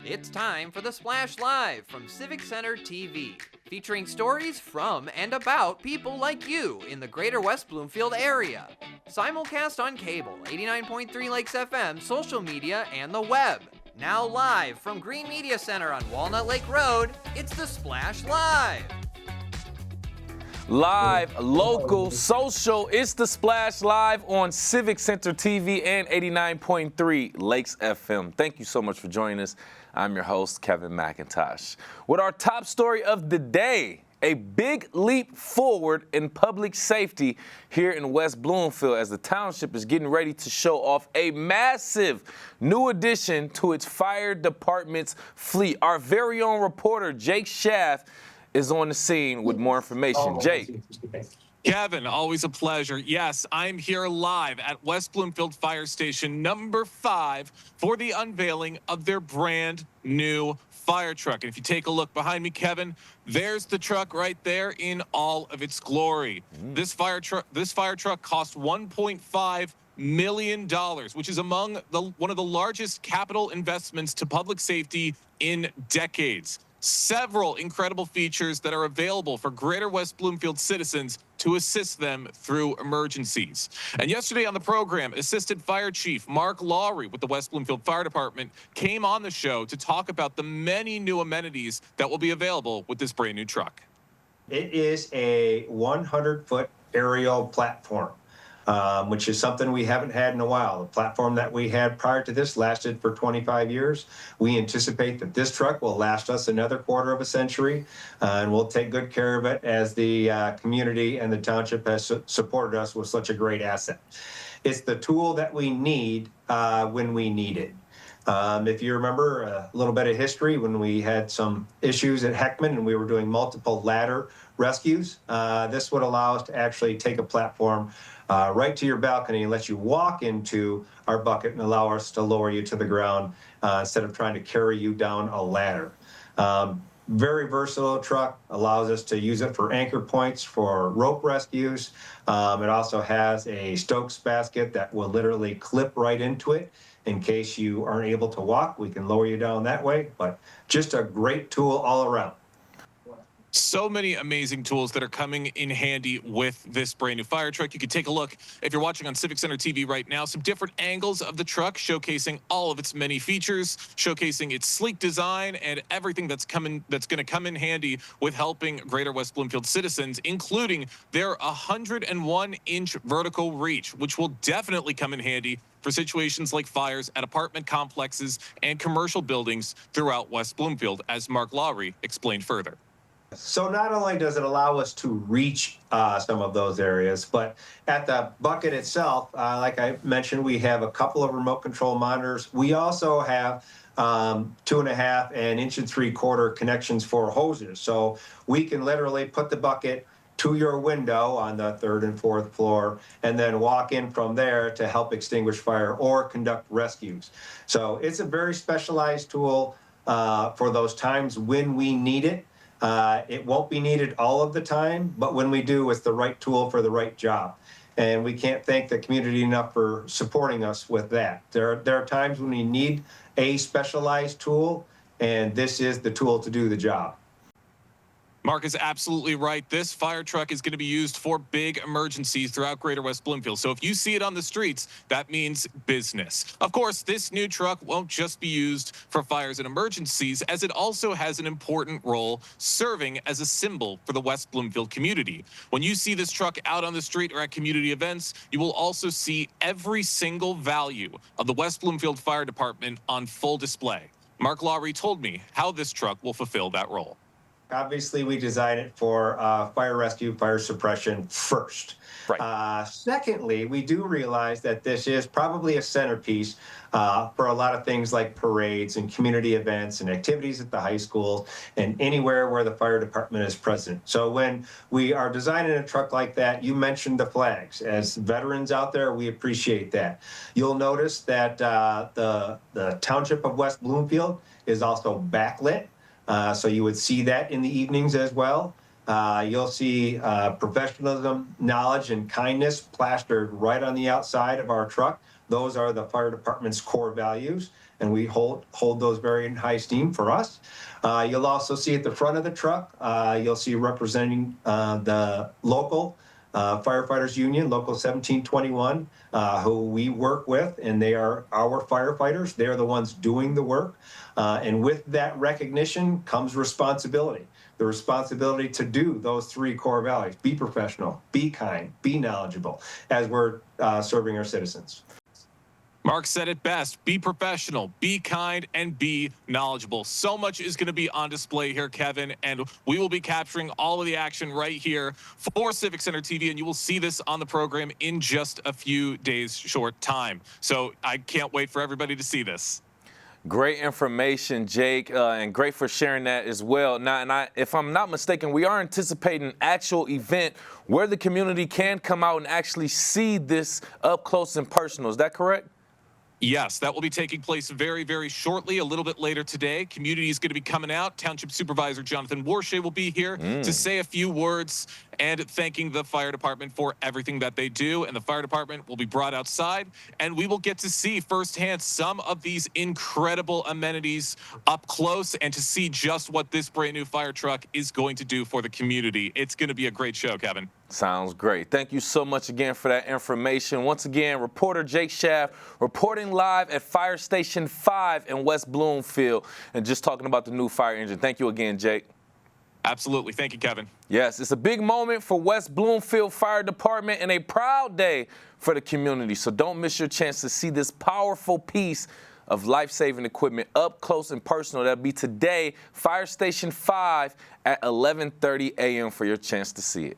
It's time for the Splash Live from Civic Center TV, featuring stories from and about people like you in the greater West Bloomfield area. Simulcast on cable, 89.3 Lakes FM, social media, and the web. Now live from Green Media Center on Walnut Lake Road, it's the Splash Live. Live, local, social, it's the Splash Live on Civic Center TV and 89.3 Lakes FM. Thank you so much for joining us. I'm your host, Kevin McIntosh. With our top story of the day, a big leap forward in public safety here in West Bloomfield as the township is getting ready to show off a massive new addition to its fire department's fleet. Our very own reporter, Jake Schaff, is on the scene with more information. Jake. Kevin, always a pleasure. Yes, I'm here live at West Bloomfield Fire Station number 5 for the unveiling of their brand new fire truck. And if you take a look behind me, Kevin, there's the truck right there in all of its glory. This fire truck cost $1.5 million, which is among one of the largest capital investments to public safety in decades. Several incredible features that are available for greater West Bloomfield citizens to assist them through emergencies. And yesterday on the program, Assistant Fire Chief Mark Lowry with the West Bloomfield Fire Department came on the show to talk about the many new amenities that will be available with this brand new truck. It is a 100-foot aerial platform, which is something we haven't had in a while. The platform that we had prior to this lasted for 25 years. We anticipate that this truck will last us another quarter of a century, and we'll take good care of it as the community and the township has supported us with such a great asset. It's the tool that we need when we need it. If you remember a little bit of history, when we had some issues at Heckman and we were doing multiple ladder rescues, this would allow us to actually take a platform right to your balcony and let you walk into our bucket and allow us to lower you to the ground instead of trying to carry you down a ladder. Very versatile truck, allows us to use it for anchor points for rope rescues. It also has a Stokes basket that will literally clip right into it. In case you aren't able to walk, we can lower you down that way, but just a great tool all around. So many amazing tools that are coming in handy with this brand new fire truck. You can take a look, if you're watching on Civic Center TV right now, some different angles of the truck showcasing all of its many features, showcasing its sleek design and everything that's going to come in handy with helping greater West Bloomfield citizens, including their 101-inch vertical reach, which will definitely come in handy for situations like fires at apartment complexes and commercial buildings throughout West Bloomfield, as Mark Lowry explained further. So not only does it allow us to reach some of those areas, but at the bucket itself, like I mentioned, we have a couple of remote control monitors. We also have 2.5 and 1.75 inch connections for hoses. So we can literally put the bucket to your window on the 3rd and 4th floor and then walk in from there to help extinguish fire or conduct rescues. So it's a very specialized tool for those times when we need it. It won't be needed all of the time, but when we do, it's the right tool for the right job. And we can't thank the community enough for supporting us with that. There are times when we need a specialized tool, and this is the tool to do the job. Mark is absolutely right. This fire truck is going to be used for big emergencies throughout greater West Bloomfield. So if you see it on the streets, that means business. Of course, this new truck won't just be used for fires and emergencies, as it also has an important role serving as a symbol for the West Bloomfield community. When you see this truck out on the street or at community events, you will also see every single value of the West Bloomfield Fire Department on full display. Mark Lowry told me how this truck will fulfill that role. Obviously, we design it for fire rescue, fire suppression first. Right. Secondly, we do realize that this is probably a centerpiece for a lot of things like parades and community events and activities at the high school and anywhere where the fire department is present. So when we are designing a truck like that, you mentioned the flags. As veterans out there, we appreciate that. You'll notice that the Township of West Bloomfield is also backlit. So you would see that in the evenings as well. You'll see professionalism, knowledge, and kindness plastered right on the outside of our truck Those are the fire department's core values, and we hold those very in high esteem for us. You'll also see at the front of the truck, you'll see representing the local Firefighters Union, Local 1721, who we work with, and they are our firefighters. They're the ones doing the work. And with that recognition comes responsibility. The responsibility to do those three core values: be professional, be kind, be knowledgeable, as we're serving our citizens. Mark said it best: be professional, be kind, and be knowledgeable. So much is going to be on display here, Kevin, and we will be capturing all of the action right here for Civic Center TV, and you will see this on the program in just a few days' short time. So I can't wait for everybody to see this. Great information, Jake, and great for sharing that as well. Now, if I'm not mistaken, we are anticipating an actual event where the community can come out and actually see this up close and personal. Is that correct? Yes, that will be taking place very, very shortly, a little bit later today. Community is going to be coming out. Township Supervisor Jonathan Warshay will be here to say a few words and thanking the fire department for everything that they do. And the fire department will be brought outside, and we will get to see firsthand some of these incredible amenities up close and to see just what this brand new fire truck is going to do for the community. It's going to be a great show, Kevin. Sounds great. Thank you so much again for that information. Once again, reporter Jake Schaff reporting live at Fire Station 5 in West Bloomfield and just talking about the new fire engine. Thank you again, Jake. Absolutely. Thank you, Kevin. Yes, it's a big moment for West Bloomfield Fire Department and a proud day for the community. So don't miss your chance to see this powerful piece of life-saving equipment up close and personal. That'll be today, Fire Station 5 at 11:30 a.m. for your chance to see it.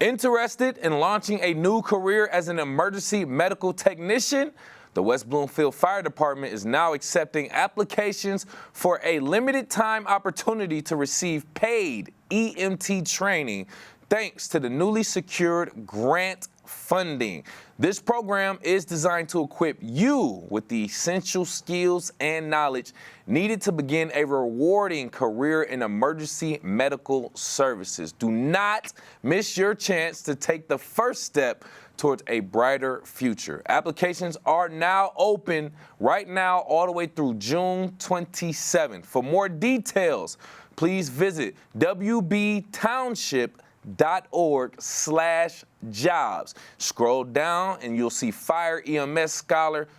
Interested in launching a new career as an emergency medical technician? The West Bloomfield Fire Department is now accepting applications for a limited time opportunity to receive paid EMT training thanks to the newly secured grant funding. This program is designed to equip you with the essential skills and knowledge needed to begin a rewarding career in emergency medical services. Do not miss your chance to take the first step towards a brighter future. Applications are now open right now all the way through June 27th. For more details, please visit wbtownship.org/jobs. Scroll down and you'll see Fire EMS Scholar.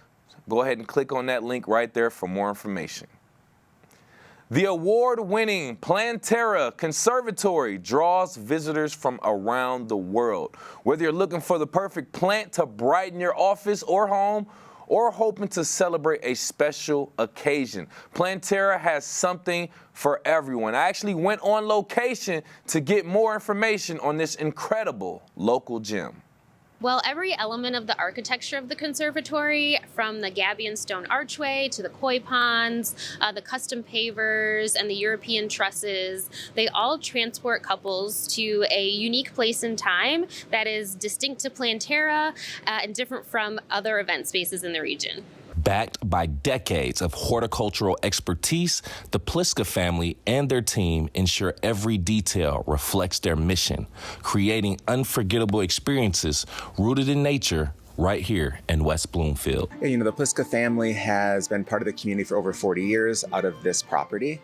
Go ahead and click on that link right there for more information. The award-winning Plantera Conservatory draws visitors from around the world. Whether you're looking for the perfect plant to brighten your office or home, or hoping to celebrate a special occasion, Plantera has something for everyone. I actually went on location to get more information on this incredible local gem. Well, every element of the architecture of the conservatory, from the Gabion stone archway to the koi ponds, the custom pavers, and the European trusses, they all transport couples to a unique place in time that is distinct to Plantera and different from other event spaces in the region. Backed by decades of horticultural expertise, the Pliska family and their team ensure every detail reflects their mission, creating unforgettable experiences rooted in nature right here in West Bloomfield. You know, the Pliska family has been part of the community for over 40 years out of this property.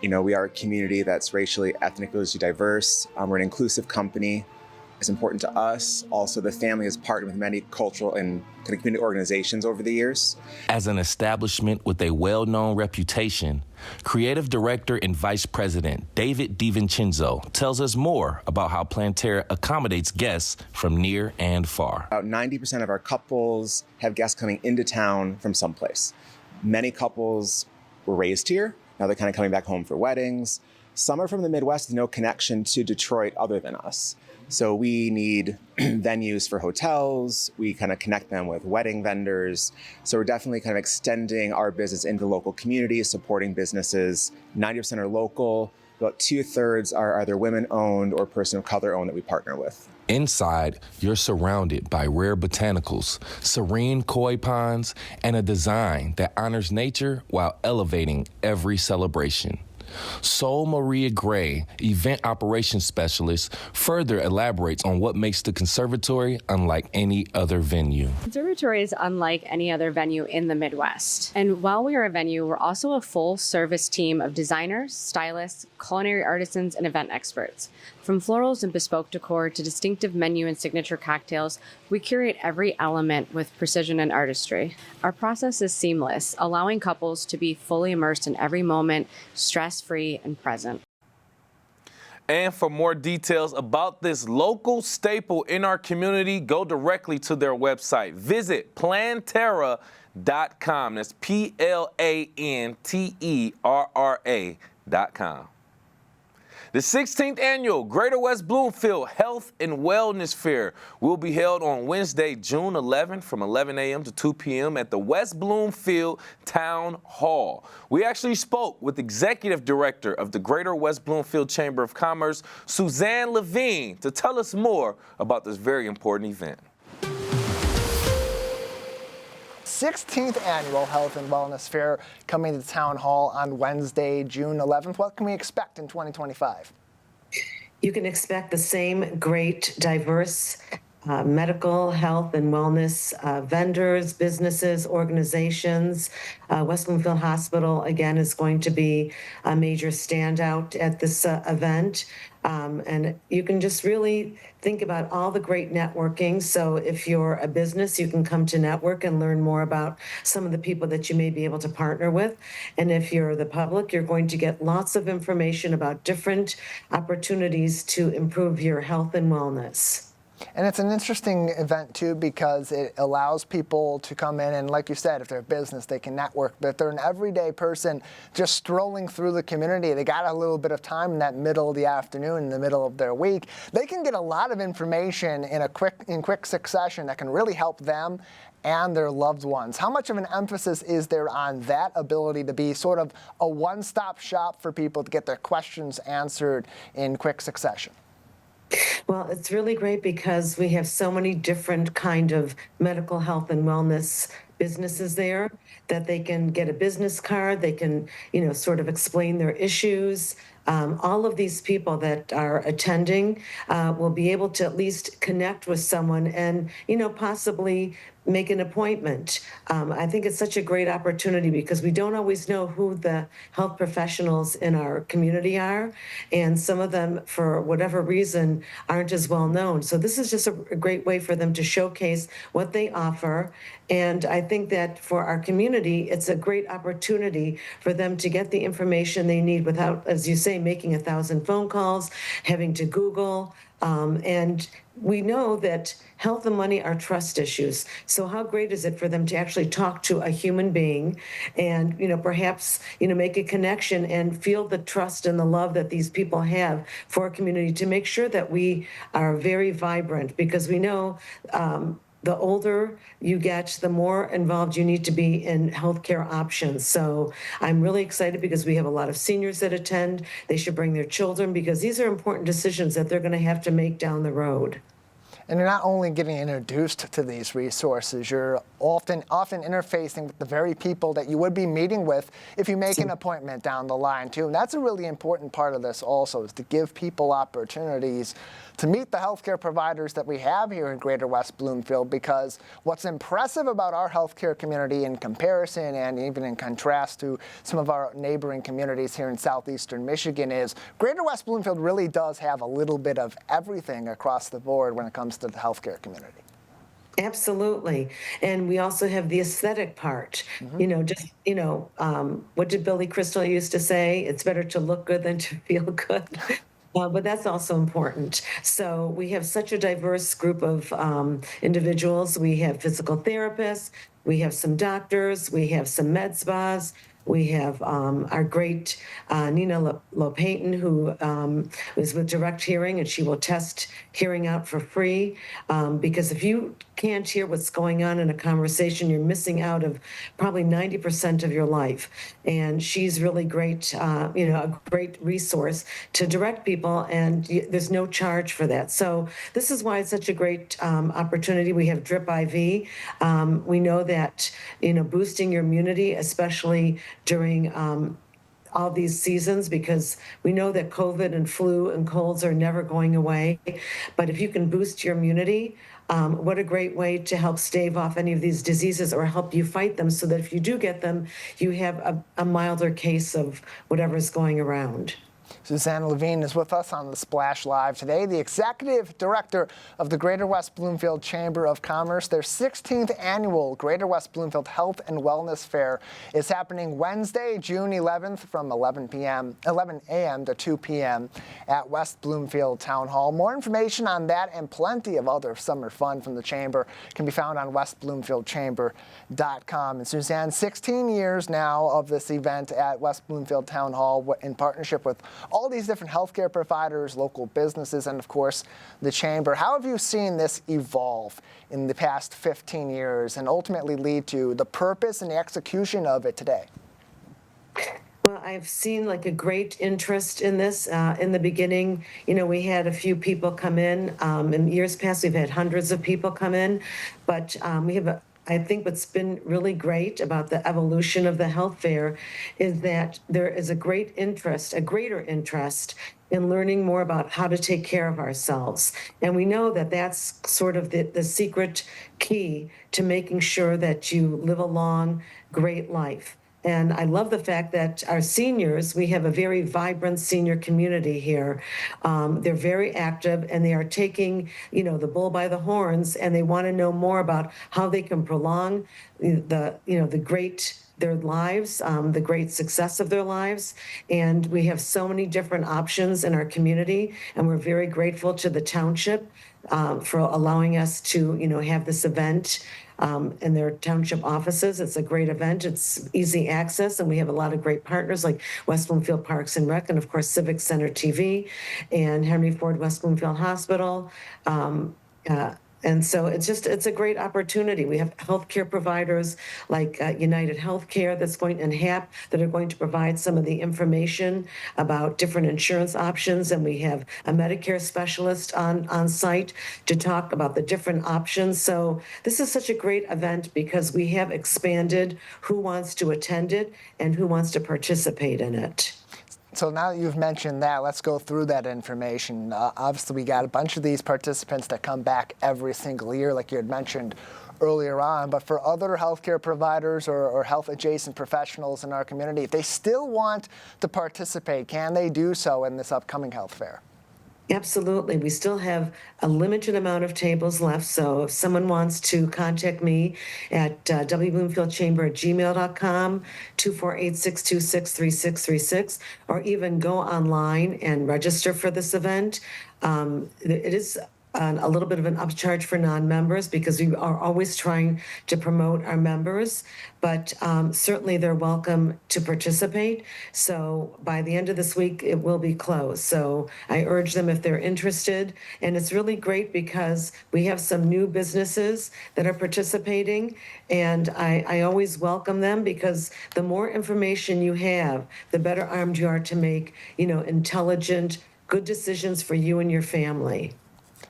You know, we are a community that's racially, ethnically diverse. We're an inclusive company. It's important to us. Also, the family has partnered with many cultural and community organizations over the years. As an establishment with a well-known reputation, Creative Director and Vice President David DiVincenzo tells us more about how Plantera accommodates guests from near and far. About 90% of our couples have guests coming into town from someplace. Many couples were raised here. Now they're kind of coming back home for weddings. Some are from the Midwest with no connection to Detroit other than us. So we need venues for hotels. We kind of connect them with wedding vendors. So we're definitely kind of extending our business into local communities, supporting businesses. 90% are local. About 2/3 are either women-owned or person of color-owned that we partner with. Inside, you're surrounded by rare botanicals, serene koi ponds, and a design that honors nature while elevating every celebration. Sol Maria Gray, event operations specialist, further elaborates on what makes the conservatory unlike any other venue. Conservatory is unlike any other venue in the Midwest. And while we are a venue, we're also a full service team of designers, stylists, culinary artisans, and event experts. From florals and bespoke decor to distinctive menu and signature cocktails, we curate every element with precision and artistry. Our process is seamless, allowing couples to be fully immersed in every moment, stress-free and present. And for more details about this local staple in our community, go directly to their website. Visit planterra.com. That's PLANTERRA.com. The 16th annual Greater West Bloomfield Health and Wellness Fair will be held on Wednesday, June 11th from 11 a.m. to 2 p.m. at the West Bloomfield Town Hall. We actually spoke with Executive Director of the Greater West Bloomfield Chamber of Commerce, Suzanne Levine, to tell us more about this very important event. 16th Annual Health and Wellness Fair coming to Town Hall on Wednesday, June 11th. What can we expect in 2025? You can expect the same great, diverse medical, health, and wellness vendors, businesses, organizations. West Bloomfield Hospital, again, is going to be a major standout at this event. And you can just really think about all the great networking. So if you're a business, you can come to network and learn more about some of the people that you may be able to partner with. And if you're the public, you're going to get lots of information about different opportunities to improve your health and wellness. And it's an interesting event, too, because it allows people to come in and, like you said, if they're a business, they can network. But if they're an everyday person just strolling through the community, they got a little bit of time in that middle of the afternoon, in the middle of their week, they can get a lot of information in quick succession that can really help them and their loved ones. How much of an emphasis is there on that ability to be sort of a one-stop shop for people to get their questions answered in quick succession? Well, it's really great because we have so many different kind of medical health and wellness businesses there that they can get a business card, they can, sort of explain their issues. All of these people that are attending will be able to at least connect with someone and, possibly make an appointment. I think it's such a great opportunity because we don't always know who the health professionals in our community are, and some of them, for whatever reason, aren't as well known. So this is just a great way for them to showcase what they offer. And I think that for our community, it's a great opportunity for them to get the information they need without, as you say, making 1,000 phone calls, having to Google. And we know that health and money are trust issues. So how great is it for them to actually talk to a human being and, perhaps, make a connection and feel the trust and the love that these people have for our community to make sure that we are very vibrant, because we know the older you get, the more involved you need to be in healthcare options. So I'm really excited because we have a lot of seniors that attend. They should bring their children because these are important decisions that they're going to have to make down the road. And you're not only getting introduced to these resources, you're often interfacing with the very people that you would be meeting with if you make an appointment down the line, too. And that's a really important part of this also, is to give people opportunities to meet the healthcare providers that we have here in Greater West Bloomfield, because what's impressive about our healthcare community in comparison and even in contrast to some of our neighboring communities here in southeastern Michigan is Greater West Bloomfield really does have a little bit of everything across the board when it comes to the healthcare community. Absolutely. And we also have the aesthetic part. What did Billy Crystal used to say? It's better to look good than to feel good. But that's also important. So we have such a diverse group of individuals. We have physical therapists, we have some doctors, we have some med spas. We have our great Nina Lopayton, who is with Direct Hearing, and she will test hearing out for free. Because if you can't hear what's going on in a conversation, you're missing out of probably 90% of your life. And she's really great, a great resource to direct people, and there's no charge for that. So this is why it's such a great opportunity. We have Drip IV. We know that, boosting your immunity, especially during all these seasons, because we know that COVID and flu and colds are never going away. But if you can boost your immunity, what a great way to help stave off any of these diseases or help you fight them, so that if you do get them, you have a milder case of whatever's going around. Suzanne Levine is with us on the Splash Live today, the executive director of the Greater West Bloomfield Chamber of Commerce. Their 16th annual Greater West Bloomfield Health and Wellness Fair is happening Wednesday, June 11th from 11 a.m. to 2 p.m. at West Bloomfield Town Hall. More information on that and plenty of other summer fun from the Chamber can be found on westbloomfieldchamber.com. And Suzanne, 16 years now of this event at West Bloomfield Town Hall in partnership with all these different healthcare providers, local businesses, and of course, the Chamber. How have you seen this evolve in the past 15 years and ultimately lead to the purpose and the execution of it today? Well, I've seen like a great interest in this. In the beginning, we had a few people come in. In years past, we've had hundreds of people come in, but we have I think what's been really great about the evolution of the health fair is that there is a greater interest in learning more about how to take care of ourselves. And we know that that's sort of the secret key to making sure that you live a long, great life. And I love the fact that our seniors, we have a very vibrant senior community here. They're very active, and they are taking, the bull by the horns, and they want to know more about how they can prolong their lives, the great success of their lives. And we have so many different options in our community, and we're very grateful to the township for allowing us to, have this event in their township offices. It's a great event. It's easy access, and we have a lot of great partners like West Bloomfield Parks and Rec, and of course Civic Center TV, and Henry Ford West Bloomfield Hospital. And so it's a great opportunity. We have healthcare providers like United Healthcare and HAP that are going to provide some of the information about different insurance options. And we have a Medicare specialist on site to talk about the different options. So this is such a great event because we have expanded who wants to attend it and who wants to participate in it. So now that you've mentioned that, let's go through that information. Obviously, we got a bunch of these participants that come back every single year, like you had mentioned earlier on. But for other healthcare providers or health-adjacent professionals in our community, if they still want to participate, can they do so in this upcoming health fair? Absolutely. We still have a limited amount of tables left. So if someone wants to contact me at wbloomfieldchamber@gmail.com, 248-626-3636, or even go online and register for this event. It is a little bit of an upcharge for non-members because we are always trying to promote our members, but certainly they're welcome to participate. So by the end of this week, it will be closed. So I urge them if they're interested. And it's really great because we have some new businesses that are participating, and I always welcome them because the more information you have, the better armed you are to make, intelligent, good decisions for you and your family.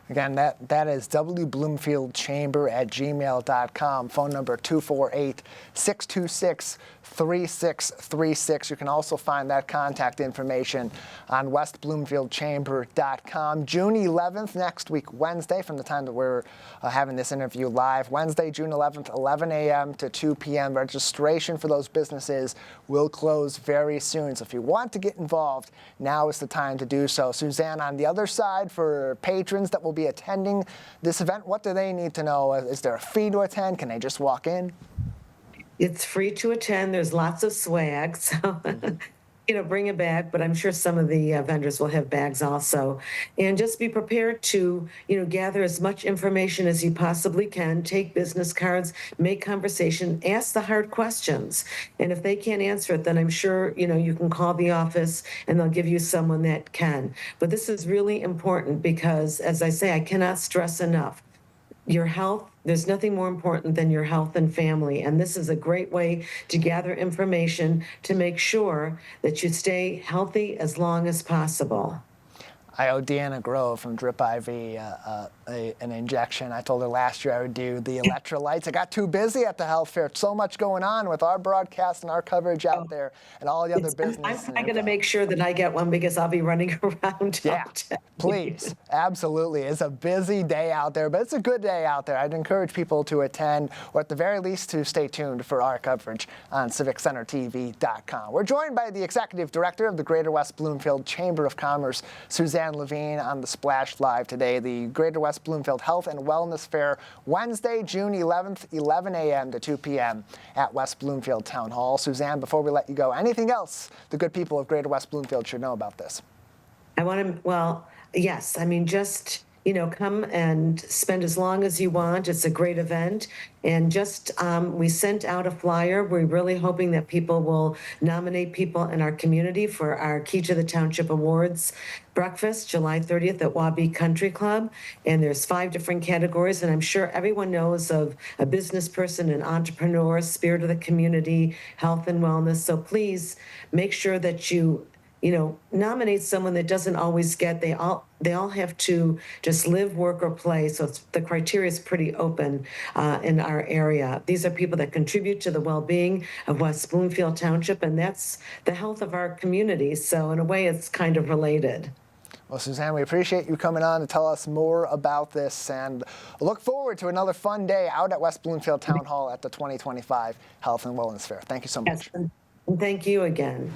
Again, that is wbloomfieldchamber@gmail.com, phone number 248-626-3636. You can also find that contact information on westbloomfieldchamber.com. June 11th, next week, Wednesday, from the time that we're having this interview live. Wednesday, June 11th, 11 a.m. to 2 p.m. Registration for those businesses will close very soon. So if you want to get involved, now is the time to do so. Suzanne, on the other side, for patrons that will be attending this event, what do they need to know? Is there a fee to attend? Can they just walk in? It's free to attend. There's lots of swag, so bring a bag, but I'm sure some of the vendors will have bags also. And just be prepared to, gather as much information as you possibly can, take business cards, make conversation, ask the hard questions. And if they can't answer it, then I'm sure, you can call the office and they'll give you someone that can. But this is really important because, as I say, I cannot stress enough, your health, there's nothing more important than your health and family. And this is a great way to gather information to make sure that you stay healthy as long as possible. I owe Deanna Grove from Drip IV an injection. I told her last year I would do the electrolytes. I got too busy at the health fair. So much going on with our broadcast and our coverage out there and all the other business. I'm going to make sure that I get one because I'll be running around. Yeah, please. Absolutely. It's a busy day out there, but it's a good day out there. I'd encourage people to attend, or at the very least to stay tuned for our coverage on civiccentertv.com. We're joined by the Executive Director of the Greater West Bloomfield Chamber of Commerce, Suzanne Levine, on the Splash Live today. The Greater West Bloomfield Health and Wellness Fair, Wednesday, June 11th, 11 a.m. to 2 p.m. at West Bloomfield Town Hall. Suzanne, before we let you go, anything else the good people of Greater West Bloomfield should know about this? Yes, just, come and spend as long as you want. It's a great event. And we sent out a flyer. We're really hoping that people will nominate people in our community for our Key to the Township Awards breakfast, July 30th at Wabi Country Club. And there's 5 different categories. And I'm sure everyone knows of a business person, an entrepreneur, spirit of the community, health and wellness. So please make sure that you nominate someone that doesn't always get, they all have to just live, work, or play. So the criteria is pretty open in our area. These are people that contribute to the well-being of West Bloomfield Township, and that's the health of our community. So in a way, it's kind of related. Well, Suzanne, we appreciate you coming on to tell us more about this, and look forward to another fun day out at West Bloomfield Town Hall at the 2025 Health and Wellness Fair. Thank you so much. Yes, and thank you again.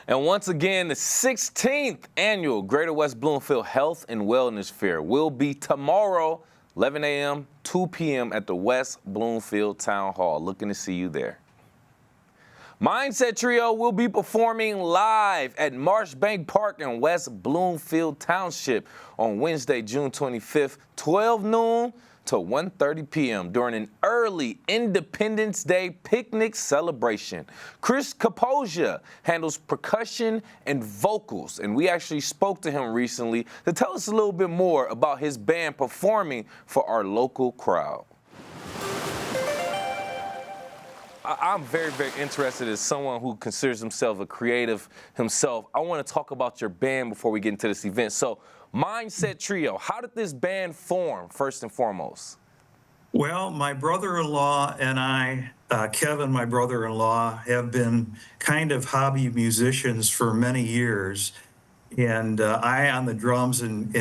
And once again, the 16th annual Greater West Bloomfield Health and Wellness Fair will be tomorrow, 11 a.m., 2 p.m. at the West Bloomfield Town Hall. Looking to see you there. Mindset Trio will be performing live at Marshbank Park in West Bloomfield Township on Wednesday, June 25th, 12 noon to 1:30 p.m. during an early Independence Day picnic celebration. Chris Kaposia handles percussion and vocals, and we actually spoke to him recently to tell us a little bit more about his band performing for our local crowd. I'm very, very interested as someone who considers himself a creative himself. I want to talk about your band before we get into this event. So, Mindset Trio, how did this band form, first and foremost? Well, my brother-in-law and I, Kevin, my brother-in-law, have been kind of hobby musicians for many years. And I on the drums and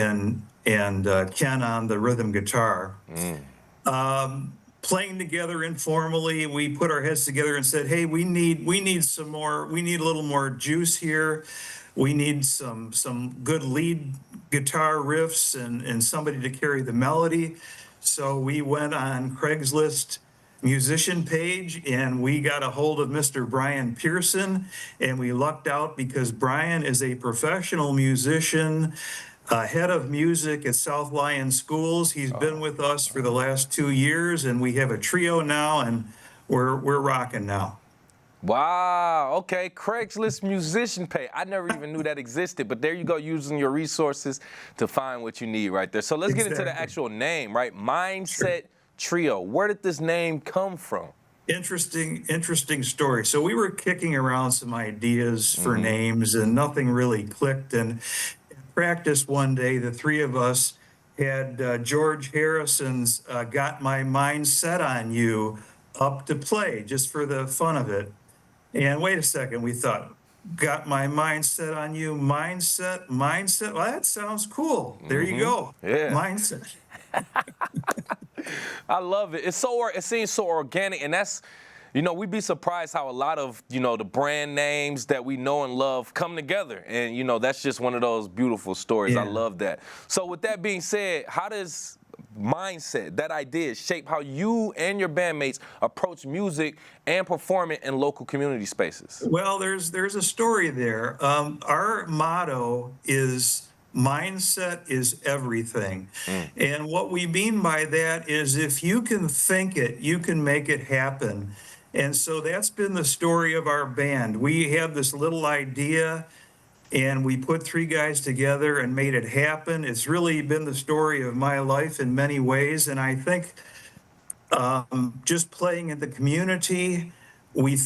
Ken on the rhythm guitar. Playing together informally, we put our heads together and said, hey, we need a little more juice here. We need some good lead guitar riffs and somebody to carry the melody. So we went on Craigslist musician page and we got a hold of Mr. Brian Pearson, and we lucked out because Brian is a professional musician, head of music at South Lyon Schools. He's been with us for the last 2 years, and we have a trio now, and we're rocking now. Wow, okay, Craigslist musician pay. I never even knew that existed, but there you go, using your resources to find what you need right there. So let's get into the actual name, right? Mindset Trio. Where did this name come from? Interesting story. So we were kicking around some ideas for names, and nothing really clicked. And practice one day, the three of us had George Harrison's Got My Mind Set on You up to play just for the fun of it. And wait a second, we thought, got my mind set on you, mindset. Well, that sounds cool. There you go. Yeah. Mindset. I love it. It seems so organic, and that's, we'd be surprised how a lot of, the brand names that we know and love come together. And, that's just one of those beautiful stories. Yeah. I love that. So with that being said, how does mindset, that idea, shape how you and your bandmates approach music and performing in local community spaces? Well, there's a story there. Our motto is mindset is everything. And what we mean by that is if you can think it, you can make it happen. And so that's been the story of our band. We have this little idea, and we put 3 guys together and made it happen. It's really been the story of my life in many ways. And I think just playing in the community, we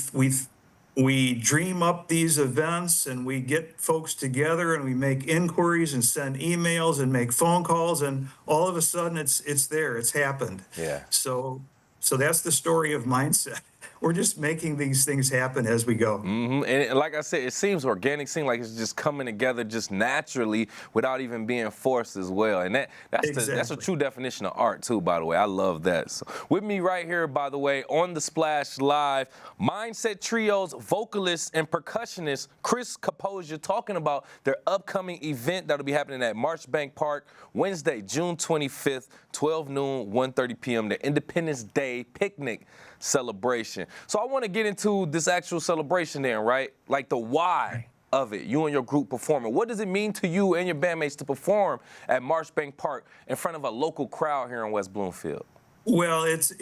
we dream up these events and we get folks together and we make inquiries and send emails and make phone calls, and all of a sudden it's there, it's happened. Yeah. So that's the story of mindset. We're just making these things happen as we go. And like I said, it seems organic, seems like it's just coming together just naturally without even being forced as well. And that's a true definition of art too, by the way. I love that. So with me right here, by the way, on the Splash Live, Mindset Trio's vocalist and percussionist Chris Kaposia talking about their upcoming event that'll be happening at Marchbank Park Wednesday, June 25th, 12 noon, 1:30 p.m. The Independence Day picnic celebration. So I want to get into this actual celebration then, right? Like the why of it, you and your group performing. What does it mean to you and your bandmates to perform at Marchbank Park in front of a local crowd here in West Bloomfield? Well, it's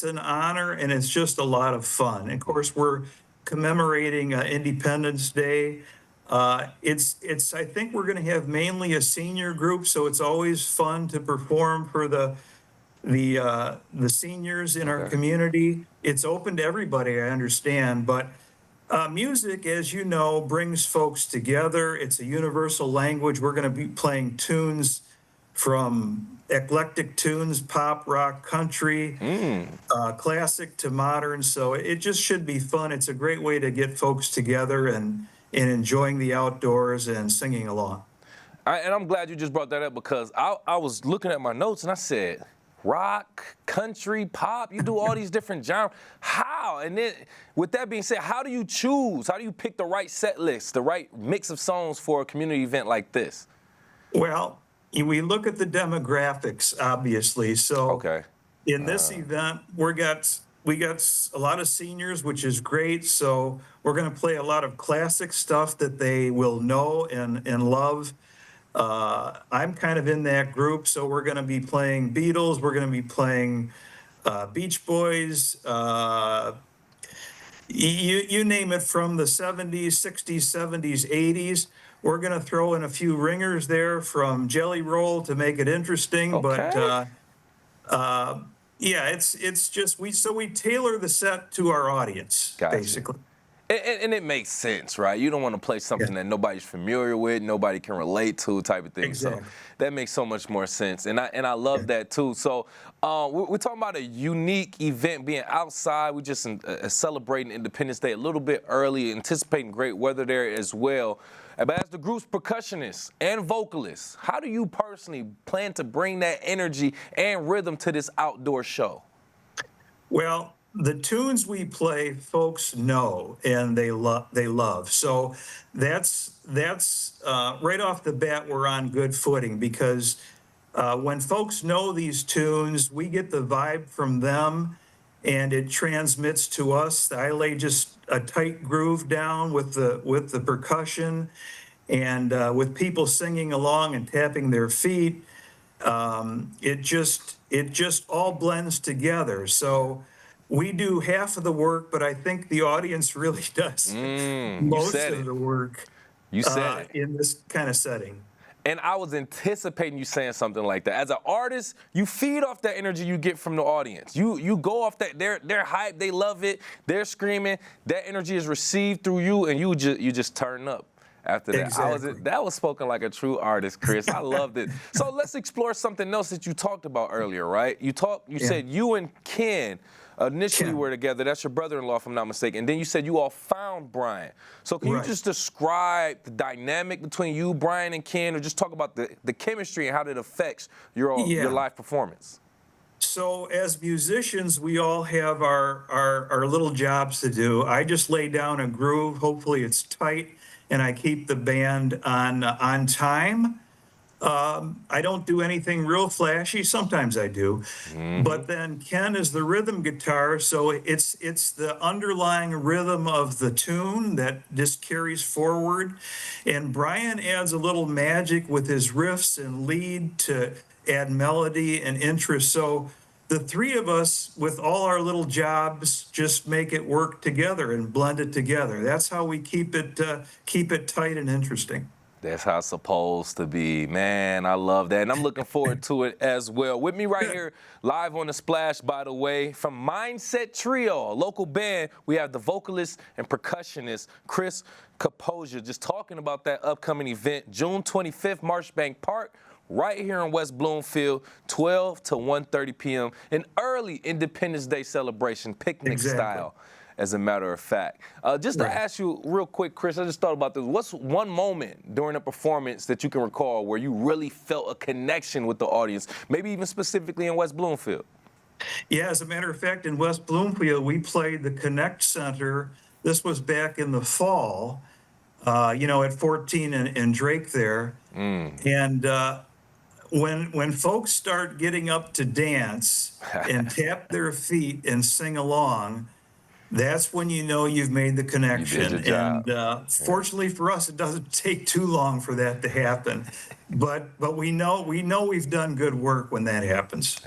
an honor and it's just a lot of fun. Of course, we're commemorating Independence Day. I think we're going to have mainly a senior group, so it's always fun to perform for the seniors in our community. It's open to everybody, I understand, but music, as you know, brings folks together. It's a universal language. We're going to be playing tunes from eclectic tunes, pop, rock, country, classic to modern. So it just should be fun. It's a great way to get folks together and enjoying the outdoors and singing along. And I'm glad you just brought that up, because I was looking at my notes and I said, rock, country, pop, you do all these different genres. How? And then with that being said, how do you choose? How do you pick the right set list, the right mix of songs for a community event like this? Well, we look at the demographics, obviously. So in this event, we got a lot of seniors, which is great. So we're going to play a lot of classic stuff that they will know and love. I'm kind of in that group, so we're going to be playing Beatles, we're going to be playing Beach Boys, you name it, from the 70s, 60s, 70s, 80s. We're going to throw in a few ringers there from Jelly Roll to make it interesting, but yeah, it's just we tailor the set to our audience, basically. And it makes sense, right? You don't want to play something that nobody's familiar with, nobody can relate to, type of thing. Exactly. So that makes so much more sense, and I love that too. So we're talking about a unique event, being outside. We just celebrating Independence Day a little bit early, anticipating great weather there as well. But as the group's percussionist and vocalist, how do you personally plan to bring that energy and rhythm to this outdoor show? Well, the tunes we play, folks know and they love. So that's right off the bat, we're on good footing, because when folks know these tunes, we get the vibe from them and it transmits to us. I lay just a tight groove down with the percussion, and with people singing along and tapping their feet. It just all blends together. So we do half of the work, but I think the audience really does most of the work. You said it. In this kind of setting. And I was anticipating you saying something like that. As an artist, you feed off that energy you get from the audience. You go off that, they're hyped, they love it, they're screaming. That energy is received through you, and you just turn up after that. Exactly. That was spoken like a true artist, Chris. I loved it. So let's explore something else that you talked about earlier, right? You said you and Ken initially were together. That's your brother-in-law, if I'm not mistaken. And then you said you all found Brian. So can you just describe the dynamic between you, Brian, and Ken, or just talk about the chemistry and how that affects your live performance? So as musicians, we all have our little jobs to do. I just lay down a groove. Hopefully it's tight, and I keep the band on time. I don't do anything real flashy. Sometimes I do, but then Ken is the rhythm guitar, so it's the underlying rhythm of the tune that just carries forward, and Brian adds a little magic with his riffs and lead to add melody and interest. So the three of us, with all our little jobs, just make it work together and blend it together. That's how we keep it tight and interesting. That's how it's supposed to be. Man, I love that. And I'm looking forward to it as well. With me right here, live on the Splash, by the way, from Mindset Trio, a local band, we have the vocalist and percussionist, Chris Kaposia, just talking about that upcoming event, June 25th, Marshbank Park, right here in West Bloomfield, 12 to 1:30 p.m., an early Independence Day celebration, picnic style, as a matter of fact. Just to ask you real quick, Chris, I just thought about this. What's one moment during a performance that you can recall where you really felt a connection with the audience, maybe even specifically in West Bloomfield? Yeah, as a matter of fact, in West Bloomfield, we played the Connect Center. This was back in the fall, at 14 and Drake there. And when folks start getting up to dance and tap their feet and sing along, that's when you know you've made the connection. You did your job. And fortunately for us, it doesn't take too long for that to happen. But we know we've done good work when that happens.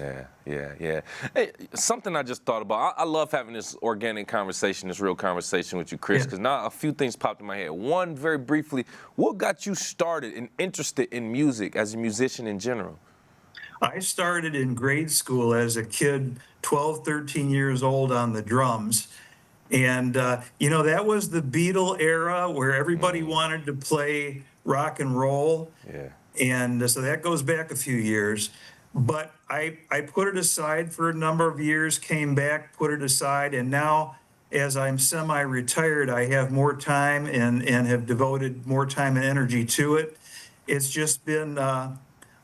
Yeah. Hey, something I just thought about. I love having this organic conversation, this real conversation with you, Chris, because now a few things popped in my head. One, very briefly, what got you started and interested in music as a musician in general? I started in grade school as a kid, 12, 13 years old, on the drums. And, that was the Beatle era where everybody wanted to play rock and roll. Yeah. And so that goes back a few years. But I put it aside for a number of years, came back, put it aside. And now, as I'm semi-retired, I have more time and have devoted more time and energy to it. It's just been a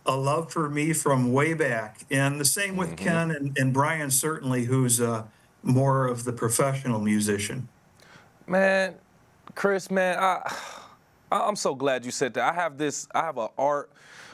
love for me from way back. And the same with Ken and Brian, certainly, who's more of the professional musician. Man, Chris, man, I'm so glad you said that. I have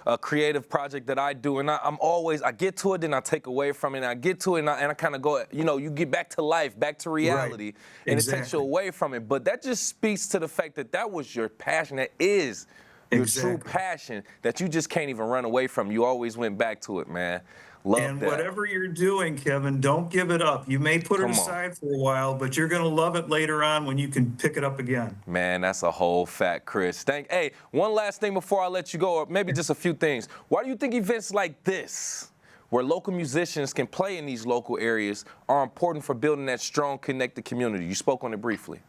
a creative project that I do, and I get to it, then I take away from it, and I get to it, and I kind of go, you get back to life, back to reality, and it takes you away from it. But that just speaks to the fact that was your passion, that is your true passion, that you just can't even run away from. You always went back to it, man. Love and that. Whatever you're doing, Kevin, don't give it up. You may put it aside for a while, but you're going to love it later on when you can pick it up again. Man, that's a whole fact, Chris. Hey, one last thing before I let you go, or maybe just a few things. Why do you think events like this, where local musicians can play in these local areas, are important for building that strong, connected community? You spoke on it briefly.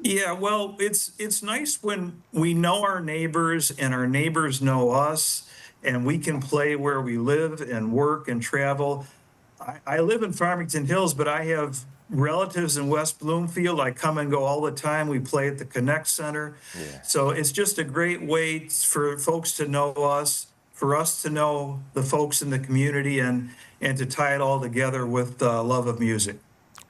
Yeah, well, it's nice when we know our neighbors and our neighbors know us, and we can play where we live and work and travel. I live in Farmington Hills, but I have relatives in West Bloomfield. I come and go all the time. We play at the Connect Center. Yeah. So it's just a great way for folks to know us, for us to know the folks in the community, and to tie it all together with the love of music.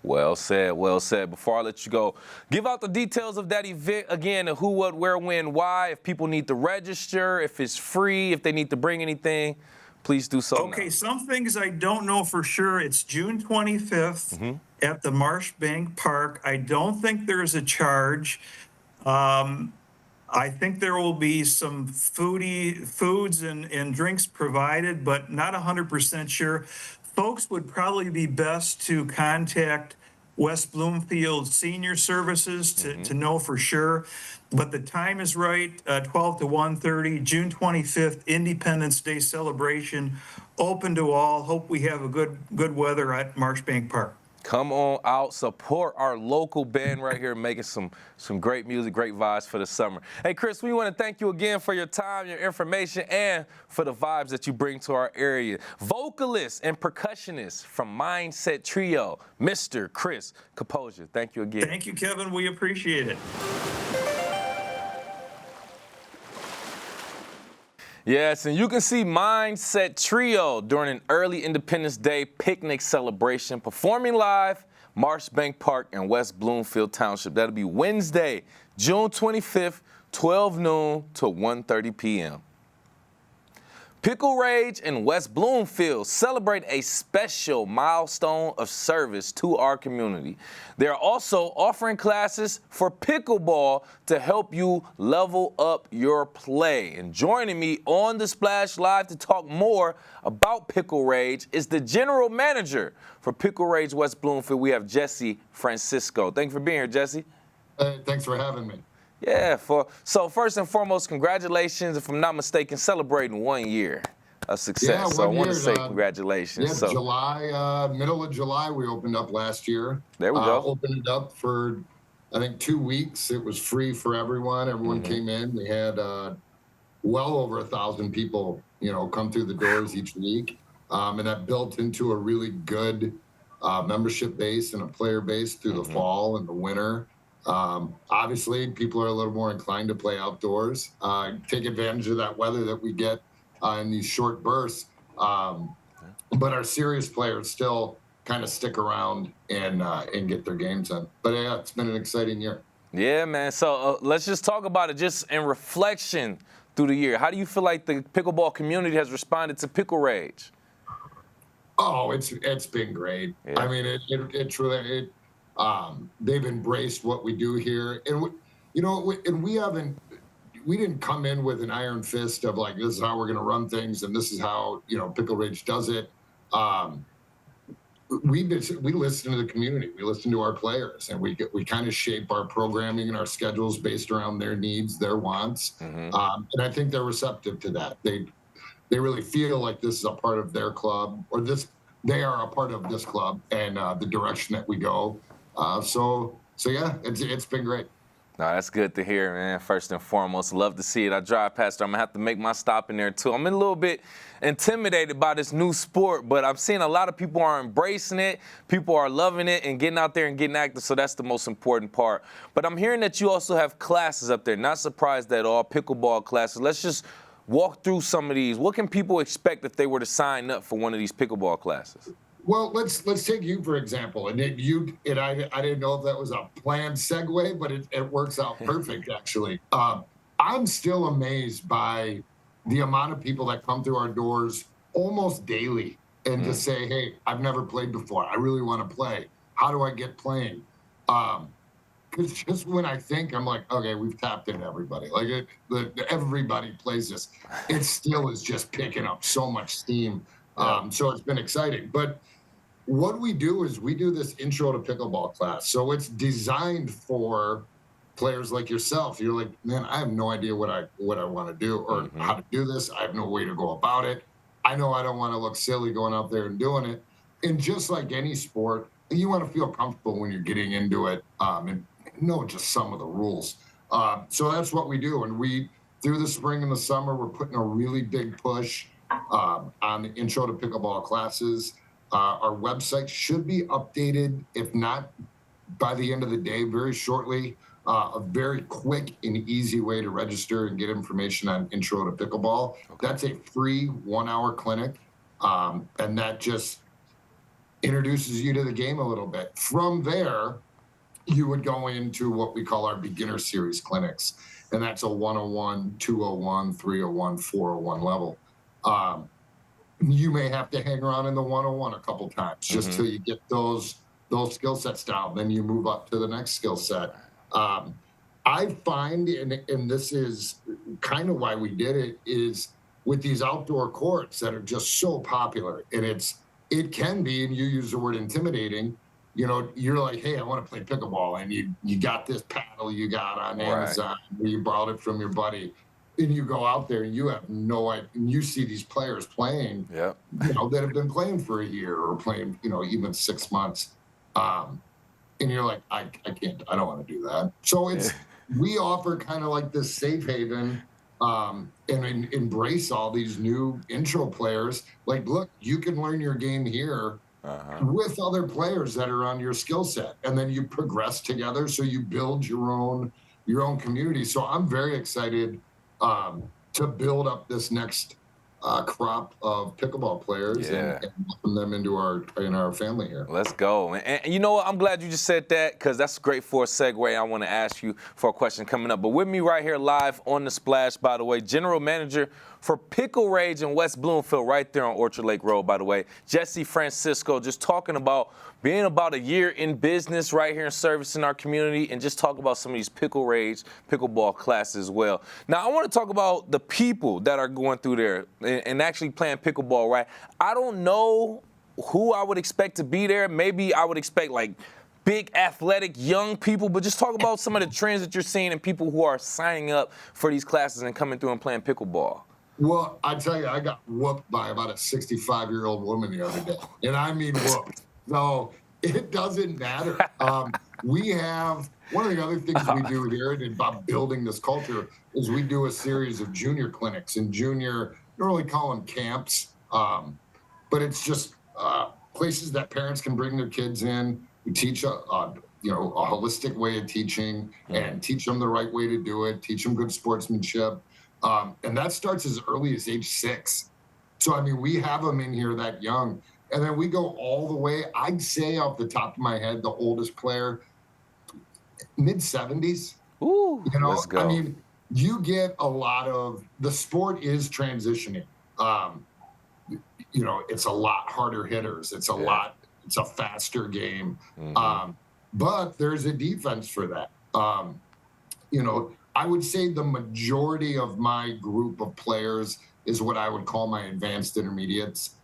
Well said, well said. Before I let you go, give out the details of that event again, the who, what, where, when, why, if people need to register, if it's free, if they need to bring anything, please do so. Okay, some things I don't know for sure. It's June 25th at the Marshbank Park. I don't think there's a charge. I think there will be some foods and drinks provided, but not 100% sure. Folks would probably be best to contact West Bloomfield Senior Services to know for sure. But the time is right, 12 to 1:30, June 25th, Independence Day celebration, open to all. Hope we have a good weather at Marshbank Park. Come on out, support our local band right here, making some great music, great vibes for the summer. Hey, Chris, we want to thank you again for your time, your information, and for the vibes that you bring to our area. Vocalist and percussionist from Mindset Trio, Mr. Chris Kaposia. Thank you again. Thank you, Kevin. We appreciate it. Yes, and you can see Mindset Trio during an early Independence Day picnic celebration performing live, Marshbank Park in West Bloomfield Township. That'll be Wednesday, June 25th, 12 noon to 1:30 p.m. Pickle Rage in West Bloomfield celebrate a special milestone of service to our community. They are also offering classes for pickleball to help you level up your play. And joining me on the Splash Live to talk more about Pickle Rage is the general manager for Pickle Rage West Bloomfield. We have Jesse Francisco. Thank you for being here, Jesse. Hey, thanks for having me. Yeah, so first and foremost, congratulations. If I'm not mistaken, celebrating 1 year of success. Yeah, So I 1 want to year, say congratulations. Yeah, So July, middle of July, we opened up last year. there we go. Opened it up for, I think, 2 weeks. It was free for everyone. Everyone came in. We had well over 1,000 people, come through the doors each week. And that built into a really good membership base and a player base through the fall and the winter. Obviously, people are a little more inclined to play outdoors, take advantage of that weather that we get in these short bursts. But our serious players still kind of stick around and get their games in. But yeah, it's been an exciting year. Yeah, man. So let's just talk about it just in reflection through the year. How do you feel like the pickleball community has responded to Pickle Rage? Oh, it's been great. Yeah. I mean, it truly they've embraced what we do here, and we didn't come in with an iron fist of like, this is how we're going to run things and this is how Pickle Rage does it. We listen to the community, we listen to our players, and we kind of shape our programming and our schedules based around their needs, their wants, and I think they're receptive to that. They really feel like this is a part of their club, or they are a part of this club and the direction that we go. So yeah, it's been great. No, that's good to hear, man. First and foremost, love to see it. I drive past there. I'm going to have to make my stop in there, too. I'm a little bit intimidated by this new sport, but I'm seeing a lot of people are embracing it. People are loving it and getting out there and getting active, so that's the most important part. But I'm hearing that you also have classes up there. Not surprised at all, pickleball classes. Let's just walk through some of these. What can people expect if they were to sign up for one of these pickleball classes? Well, let's take you for example, and I didn't know if that was a planned segue, but it works out perfect actually. I'm still amazed by the amount of people that come through our doors almost daily and just say, "Hey, I've never played before. I really want to play. How do I get playing?" Because just when I think, I'm like, okay, we've tapped into everybody. Like everybody plays this. It still is just picking up so much steam. So it's been exciting. But what we do is we do this intro to pickleball class. So it's designed for players like yourself. You're like, man, I have no idea what I want to do or how to do this. I have no way to go about it. I know I don't want to look silly going out there and doing it. And just like any sport, you want to feel comfortable when you're getting into it and know just some of the rules. So that's what we do. And through the spring and the summer, we're putting a really big push on the intro to pickleball classes. Our website should be updated, if not by the end of the day, very shortly. A very quick and easy way to register and get information on intro to pickleball. Okay. That's a free 1-hour clinic, and that just introduces you to the game a little bit. From there, you would go into what we call our beginner series clinics, and that's a 101, 201, 301, 401 level. You may have to hang around in the 101 a couple times just till you get those skill sets down. Then you move up to the next skill set. I find, and this is kind of why we did it, is with these outdoor courts that are just so popular, and it can be, and you use the word intimidating. You're like, hey, I want to play pickleball, and you got this paddle you got on Amazon, where you borrowed it from your buddy. And you go out there and you have no idea, and you see these players playing, that have been playing for a year or playing, even 6 months. And you're like, I can't, I don't want to do that. So we offer kind of like this safe haven and embrace all these new intro players. Like, look, you can learn your game here with other players that are on your skill set. And then you progress together. So you build your own community. So I'm very excited to build up this next crop of pickleball players and welcome them into our family here. Let's go. And you know what? I'm glad you just said that, because that's great for a segue. I want to ask you for a question coming up. But with me right here live on The Splash, by the way, General Manager for Pickle Rage in West Bloomfield, right there on Orchard Lake Road, by the way, Jesse Francisco, just talking about being about a year in business right here and servicing our community, and just talk about some of these Pickle Rage pickleball classes as well. Now, I want to talk about the people that are going through there and actually playing pickleball, right? I don't know who I would expect to be there. Maybe I would expect like big athletic young people, but just talk about some of the trends that you're seeing in people who are signing up for these classes and coming through and playing pickleball. Well, I tell you, I got whooped by about a 65-year-old woman the other day, and I mean whooped. So it doesn't matter. We have one of the other things we do here and about building this culture is we do a series of junior clinics and junior, don't really call them camps, but it's just places that parents can bring their kids in. We teach a holistic way of teaching and teach them the right way to do it, teach them good sportsmanship. And that starts as early as age 6. So, I mean, we have them in here that young. And then we go all the way, I'd say off the top of my head, the oldest player, mid-70s. Ooh, let's go. I mean, you get a lot of, the sport is transitioning. It's a lot harder hitters. It's a faster game. But there's a defense for that. I would say the majority of my group of players is what I would call my advanced intermediates.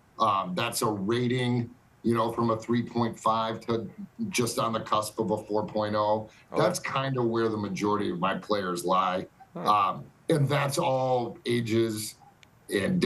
That's a rating, from a 3.5 to just on the cusp of a 4.0. That's kind of where the majority of my players lie. And that's all ages and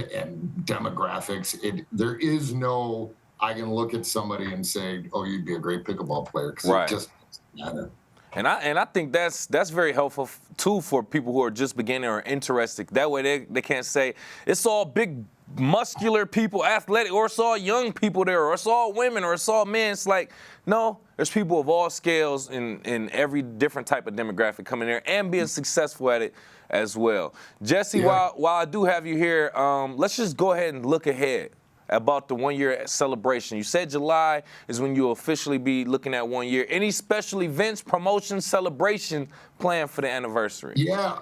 demographics. There is no, I can look at somebody and say, oh, you'd be a great pickleball player. Because it just doesn't matter. And I think that's very helpful too for people who are just beginning or interested. That way they can't say it's all big muscular people, athletic, or it's all young people there, or it's all women, or it's all men. It's like, no, there's people of all scales in every different type of demographic coming there and being successful at it as well. Jesse, while I do have you here, let's just go ahead and look ahead about the 1-year celebration. You said July is when you'll officially be looking at 1 year. Any special events, promotions, celebration planned for the anniversary? Yeah.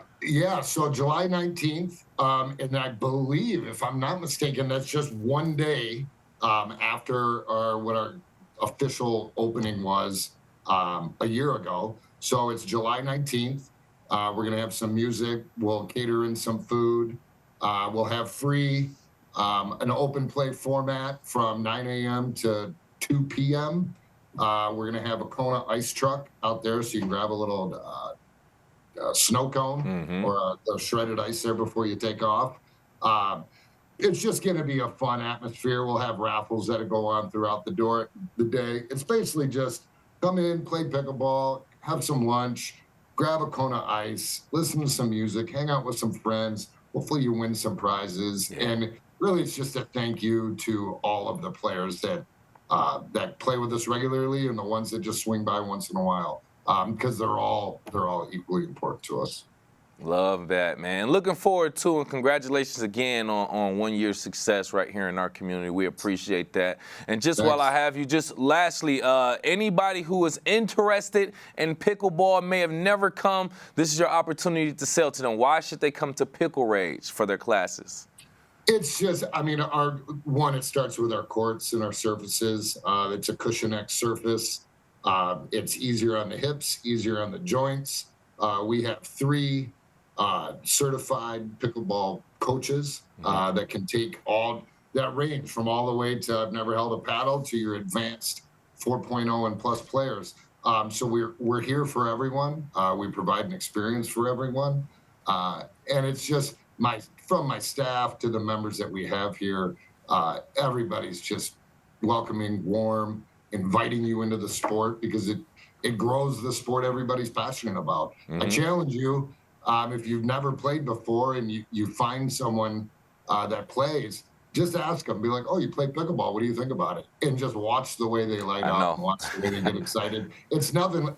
So July 19th, and I believe, if I'm not mistaken, that's just one day after what our official opening was a year ago. So it's July 19th. We're going to have some music. We'll cater in some food. We'll have free an open play format from 9 a.m. to 2 p.m. We're going to have a Kona ice truck out there so you can grab a little snow cone or a shredded ice there before you take off. It's just going to be a fun atmosphere. We'll have raffles that go on throughout the day. It's basically just come in, play pickleball, have some lunch, grab a Kona ice, listen to some music, hang out with some friends. Hopefully you win some prizes. And really, it's just a thank you to all of the players that play with us regularly and the ones that just swing by once in a while, because they're all equally important to us. Love that, man. Looking forward to, and congratulations again on 1 year's success right here in our community. We appreciate that. And just while I have you, just lastly, anybody who is interested in pickleball may have never come, this is your opportunity to sell to them. Why should they come to Pickle Rage for their classes? It's just, it starts with our courts and our surfaces. It's a cushion X surface. It's easier on the hips, easier on the joints. We have 3 certified pickleball coaches that can take all that range from all the way to I've never held a paddle to your advanced 4.0 and plus players. So we're here for everyone. We provide an experience for everyone. And it's just from my staff to the members that we have here, everybody's just welcoming, warm, inviting you into the sport because it grows the sport everybody's passionate about. I challenge you, if you've never played before and you find someone that plays, just ask them, be like, oh, you play pickleball, what do you think about it? And just watch the way they light up and watch the way they get excited. It's nothing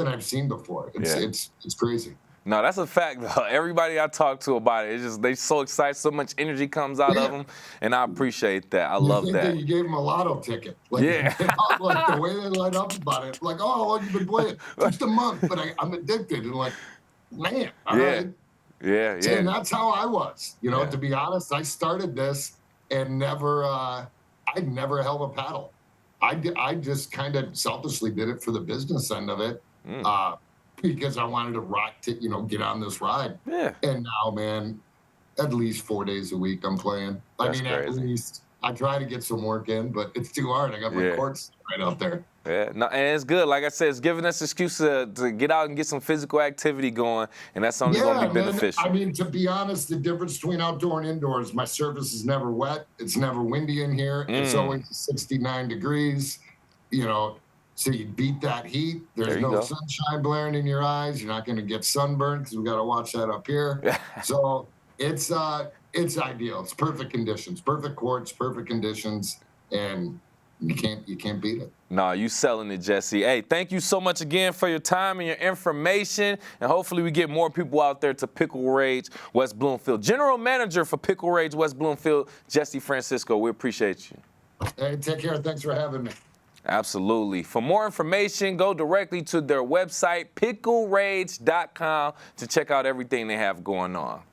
I've seen before. It's crazy. No, that's a fact, though. Everybody I talk to about it, it's just they so excited, so much energy comes out of them, and I appreciate that. I love that. You gave them a lotto ticket. Like the way they light up about it, like, oh, how long you been playing? Just a month, but I'm addicted. And like, man, all right. Yeah. And that's how I was. To be honest, I started this and I never held a paddle. I just kind of selfishly did it for the business end of it. Because I wanted to get on this ride. Yeah. And now, man, at least 4 days a week I'm playing. That's crazy. I try to get some work in, but it's too hard. I got my courts right out there. Yeah, no, and it's good. Like I said, it's giving us an excuse to get out and get some physical activity going, and that's only going to be beneficial. I mean, to be honest, the difference between outdoor and indoors, my surface is never wet. It's never windy in here. It's always 69 degrees, you know, so you beat that heat. There's no sunshine blaring in your eyes. You're not going to get sunburned because we got to watch that up here. So it's ideal. It's perfect conditions, perfect courts, perfect conditions, and you can't beat it. No, you selling it, Jesse. Hey, thank you so much again for your time and your information, and hopefully we get more people out there to Pickle Rage West Bloomfield. General Manager for Pickle Rage West Bloomfield, Jesse Francisco, we appreciate you. Hey, take care. Thanks for having me. Absolutely. For more information, go directly to their website, picklerage.com, to check out everything they have going on.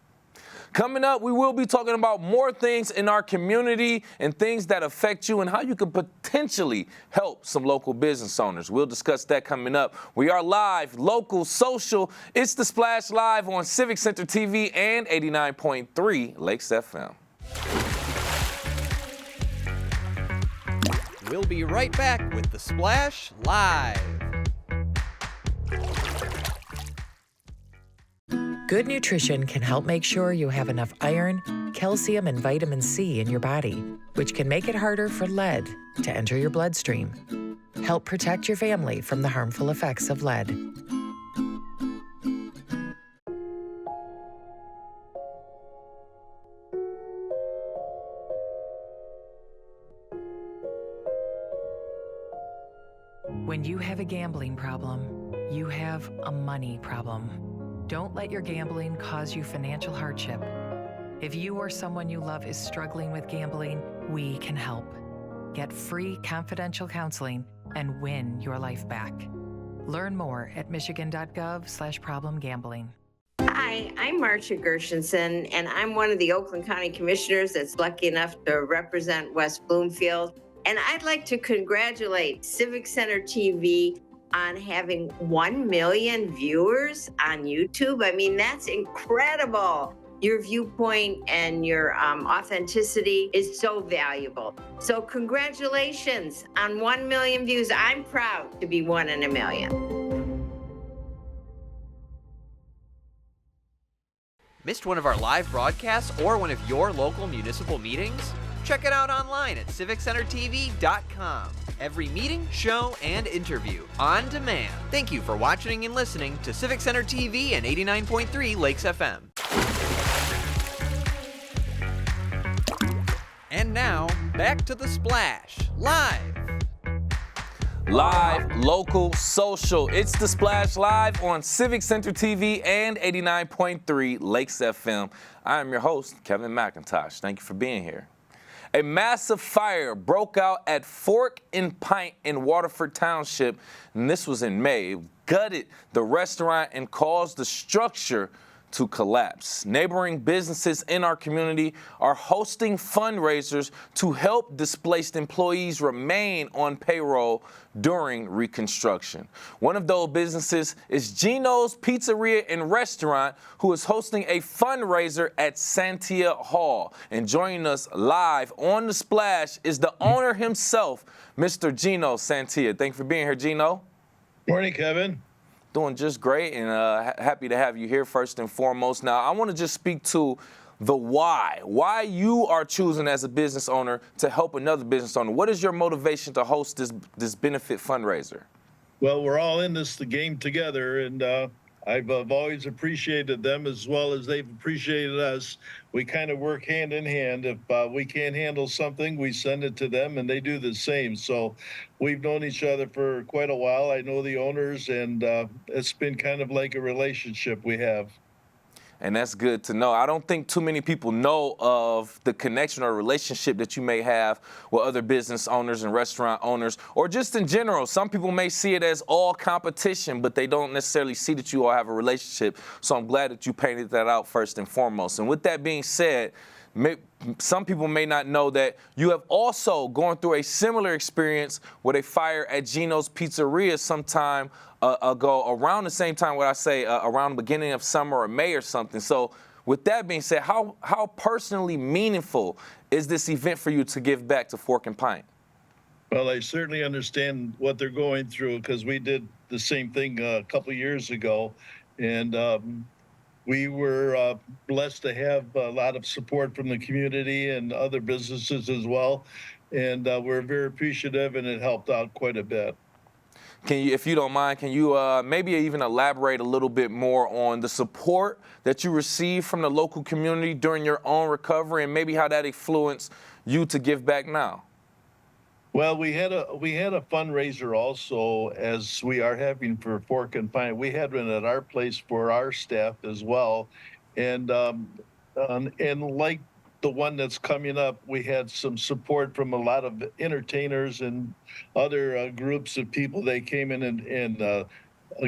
Coming up, we will be talking about more things in our community and things that affect you and how you can potentially help some local business owners. We'll discuss that coming up. We are live, local, social. It's The Splash Live on Civic Center TV and 89.3 Lakes FM. We'll be right back with The Splash Live. Good nutrition can help make sure you have enough iron, calcium, and vitamin C in your body, which can make it harder for lead to enter your bloodstream. Help protect your family from the harmful effects of lead. When you have a gambling problem, you have a money problem. Don't let your gambling cause you financial hardship. If you or someone you love is struggling with gambling, we can help. Get free confidential counseling and win your life back. Learn more at michigan.gov/problemgambling. Hi, I'm Marcia Gershenson, and I'm one of the Oakland County Commissioners that's lucky enough to represent West Bloomfield. And I'd like to congratulate Civic Center TV on having 1 million viewers on YouTube. I mean, that's incredible. Your viewpoint and your authenticity is so valuable. So congratulations on 1 million views. I'm proud to be one in a million. Missed one of our live broadcasts or one of your local municipal meetings? Check it out online at civiccentertv.com. Every meeting, show, and interview on demand. Thank you for watching and listening to Civic Center TV and 89.3 Lakes FM. And now, back to The Splash, live. Live, local, social. It's The Splash Live on Civic Center TV and 89.3 Lakes FM. I am your host, Kevin McIntosh. Thank you for being here. A massive fire broke out at Fork and Pint in Waterford Township, and this was in May. It gutted the restaurant and caused the structure to collapse. Neighboring businesses in our community are hosting fundraisers to help displaced employees remain on payroll during reconstruction. One of those businesses is Gino's Pizzeria and Restaurant, who is hosting a fundraiser at Santia Hall. And joining us live on The Splash is the owner himself, Mr. Gino Santia. Thank you for being here, Gino. Morning, Kevin. Doing just great, and happy to have you here first and foremost. Now, I want to just speak to the why you are choosing as a business owner to help another business owner. What is your motivation to host this benefit fundraiser? Well, we're all in this the game together, and I've always appreciated them as well as they've appreciated us. We kind of work hand in hand. If we can't handle something, we send it to them, and they do the same. So we've known each other for quite a while. I know the owners, and it's been kind of like a relationship we have. And that's good to know. I don't think too many people know of the connection or relationship that you may have with other business owners and restaurant owners, or just in general. Some people may see it as all competition, but they don't necessarily see that you all have a relationship. So I'm glad that you painted that out first and foremost. And with that being said, some people may not know that you have also gone through a similar experience with a fire at Gino's Pizzeria sometime ago, around the same time, around the beginning of summer or May or something. So with that being said, how personally meaningful is this event for you to give back to Fork and Pint? Well, I certainly understand what they're going through because we did the same thing a couple of years ago. And we were blessed to have a lot of support from the community and other businesses as well. And we're very appreciative, and it helped out quite a bit. Can you, if you don't mind, can you maybe even elaborate a little bit more on the support that you received from the local community during your own recovery, and maybe how that influenced you to give back now? Well, we had a fundraiser also, as we are having for Fork and Pine. We had one at our place for our staff as well, and like the one that's coming up, we had some support from a lot of entertainers and other groups of people. They came in and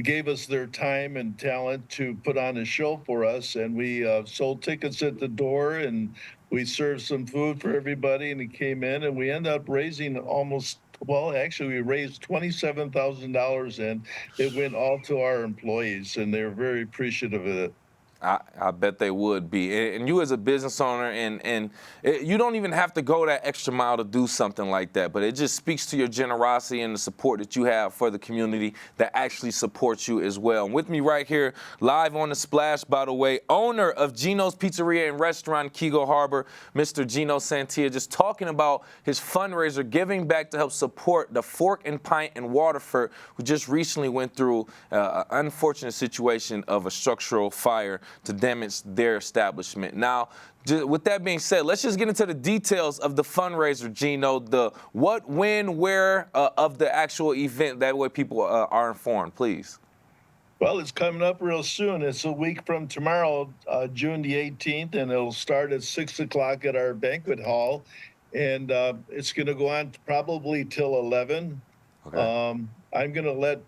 gave us their time and talent to put on a show for us, and we sold tickets at the door, and we served some food for everybody, and it came in, and we ended up raising actually we raised $27,000, and it went all to our employees, and they were very appreciative of it. I bet they would be. And you as a business owner, and you don't even have to go that extra mile to do something like that, but it just speaks to your generosity and the support that you have for the community that actually supports you as well. And with me right here, live on the Splash, by the way, owner of Gino's Pizzeria and Restaurant, Keego Harbor, Mr. Gino Santia, just talking about his fundraiser, giving back to help support the Fork and Pint in Waterford, who just recently went through an unfortunate situation of a structural fire to damage their establishment. Now, with that being said, let's just get into the details of the fundraiser, Gino, the what, when, where of the actual event. That way people are informed, please. Well, it's coming up real soon. It's a week from tomorrow, June the 18th, and it'll start at 6 o'clock at our banquet hall. And it's going to go on probably till 11. Okay. I'm going to let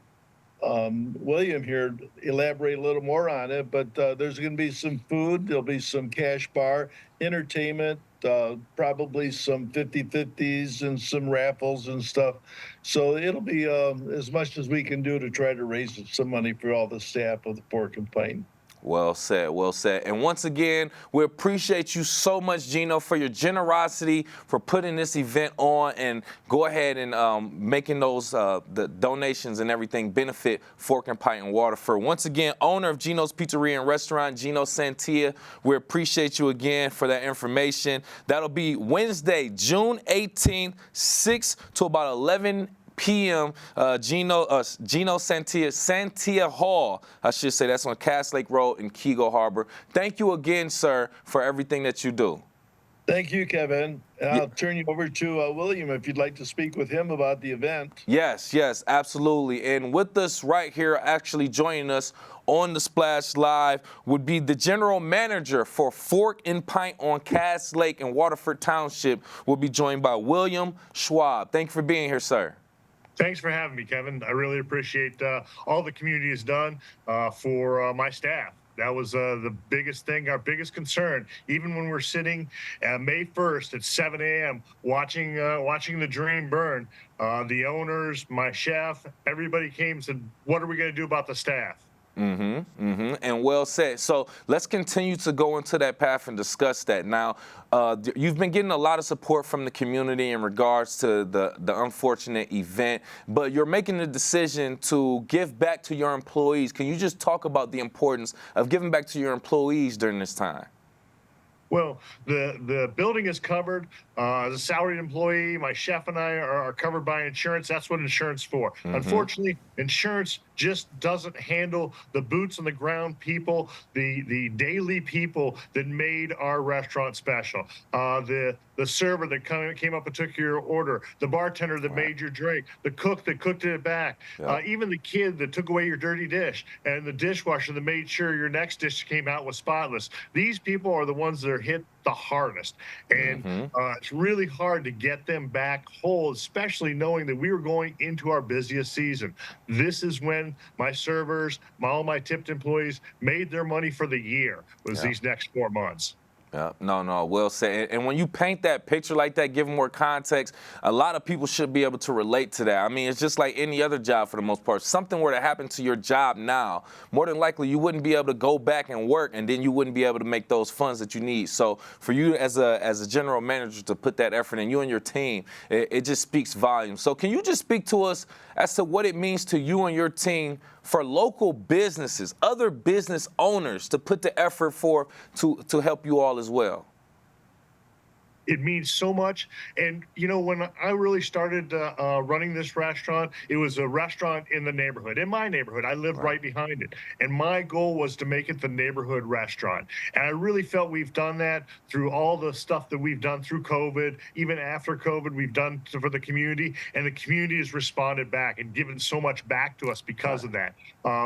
William here elaborate a little more on it, but there's going to be some food, there'll be some cash bar, entertainment, probably some 50-50s and some raffles and stuff. So it'll be as much as we can do to try to raise some money for all the staff of the Fork and Pine. Well said, well said. And once again, we appreciate you so much, Gino, for your generosity, for putting this event on, and go ahead and making those the donations and everything benefit Fork and Pint and Waterford. Once again, owner of Gino's Pizzeria and Restaurant, Gino Santia, we appreciate you again for that information. That'll be Wednesday, June 18th, 6 to about 11 p.m. Gino Santia Hall, I should say. That's on Cass Lake Road in Keego Harbor. Thank you again, sir, for everything that you do. Thank you, Kevin. And I'll turn you over to William if you'd like to speak with him about the event. Yes, absolutely. And with us right here, actually joining us on the Splash Live, would be the general manager for Fork and Pint on Cass Lake in Waterford Township. We'll be joined by William Schwab. Thank you for being here, sir. Thanks for having me, Kevin. I really appreciate all the community has done for my staff. That was the biggest thing, our biggest concern. Even when we're sitting May 1st at 7 a.m. watching the dream burn, the owners, my chef, everybody came and said, "What are we going to do about the staff?" And well said. So let's continue to go into that path and discuss that. Now, you've been getting a lot of support from the community in regards to the unfortunate event, but you're making the decision to give back to your employees. Can you just talk about the importance of giving back to your employees during this time? Well, the building is covered. As a salaried employee, my chef and I are covered by insurance. That's what insurance is for. Unfortunately, insurance just doesn't handle the boots on the ground people, the daily people that made our restaurant special. The server that came up and took your order, the bartender that made your drink, the cook that cooked it back, even the kid that took away your dirty dish, and the dishwasher that made sure your next dish came out was spotless. These people are the ones that are hit the hardest. And it's really hard to get them back whole, especially knowing that we were going into our busiest season. This is when my servers, all my tipped employees made their money for the year, was these next 4 months. Yeah, no, well said. And when you paint that picture like that, give more context, a lot of people should be able to relate to that. I mean, it's just like any other job for the most part. If something were to happen to your job now, more than likely you wouldn't be able to go back and work, and then you wouldn't be able to make those funds that you need. So for you as a general manager to put that effort in, you and your team, it just speaks volumes. So can you just speak to us as to what it means to you and your team for local businesses, other business owners to put the effort forth to help you all as well? It means so much. And, when I really started running this restaurant, it was a restaurant in the neighborhood, in my neighborhood. I lived right behind it. And my goal was to make it the neighborhood restaurant. And I really felt we've done that through all the stuff that we've done through COVID. Even after COVID, we've done for the community. And the community has responded back and given so much back to us because of that.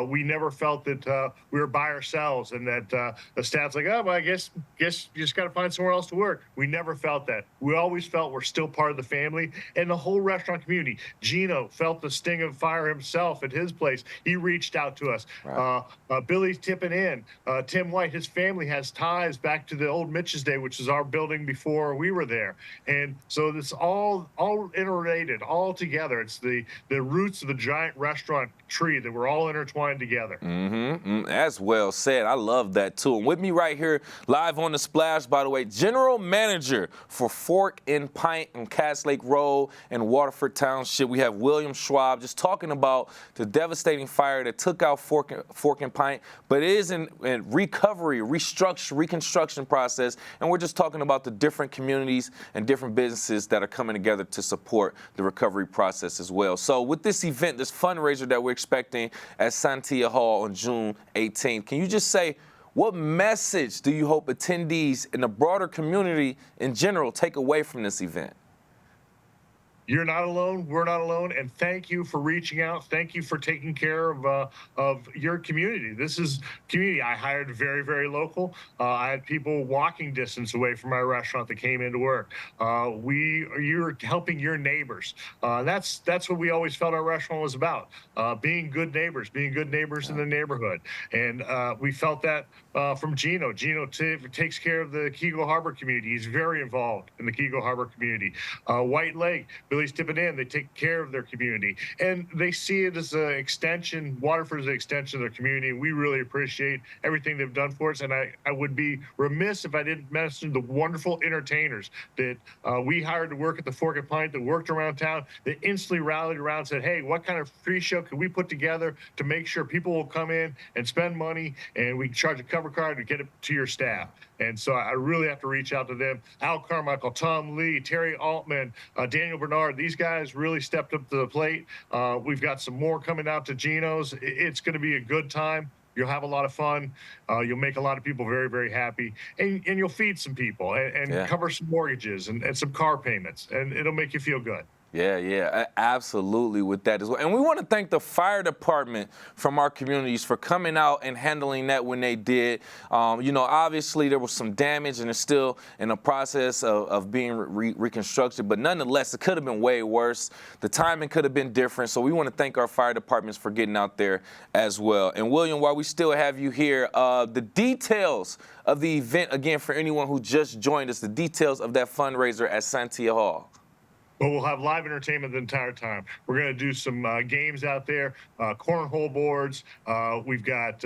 We never felt that we were by ourselves and that the staff's like, oh, well, I guess you just got to find somewhere else to work. We never felt that. We always felt we're still part of the family, and the whole restaurant community. Gino felt the sting of fire himself at his place. He reached out to us. Right. Billy's tipping in. Tim White, his family has ties back to the old Mitch's Day, which is our building before we were there. And so it's all interrelated, all together. It's the roots of the giant restaurant tree that we're all intertwined together. That's well said. I love that too. And with me right here, live on the Splash, by the way, General Manager for Fork and Pint on Cass Lake Road and Waterford Township, we have William Schwab just talking about the devastating fire that took out Fork and Pint, but it is in recovery, reconstruction process, and we're just talking about the different communities and different businesses that are coming together to support the recovery process as well. So with this event, this fundraiser that we're expecting at Santia Hall on June 18th, can you just say, what message do you hope attendees in the broader community in general take away from this event? You're not alone. We're not alone. And thank you for reaching out. Thank you for taking care of your community. This is community. I hired very, very local. I had people walking distance away from my restaurant that came into work. You're helping your neighbors. That's what we always felt our restaurant was about. Being good neighbors in the neighborhood. And we felt that from Gino. Gino takes care of the Kego Harbor community. He's very involved in the Kego Harbor community. White Lake, Billy's tipping in. They take care of their community, and they see it as an extension. Waterford is an extension of their community. We really appreciate everything they've done for us, and I would be remiss if I didn't mention the wonderful entertainers that we hired to work at the Fork and Pint, that worked around town, that instantly rallied around and said, hey, what kind of free show can we put together to make sure people will come in and spend money, and we can charge a cover card to get it to your staff. And so I really have to reach out to them. Al Carmichael, Tom Lee, Terry Altman, Daniel Bernard. These guys really stepped up to the plate. We've got some more coming out to Gino's. It's going to be a good time. You'll have a lot of fun. You'll make a lot of people very, very happy. And you'll feed some people and cover some mortgages and some car payments. And it'll make you feel good. Yeah, absolutely with that as well. And we want to thank the fire department from our communities for coming out and handling that when they did. Obviously there was some damage and it's still in the process of being reconstructed, but nonetheless, it could have been way worse. The timing could have been different. So we want to thank our fire departments for getting out there as well. And William, while we still have you here, the details of the event, again, for anyone who just joined us, the details of that fundraiser at Santia Hall. But we'll have live entertainment the entire time. We're going to do some games out there, cornhole boards. We've got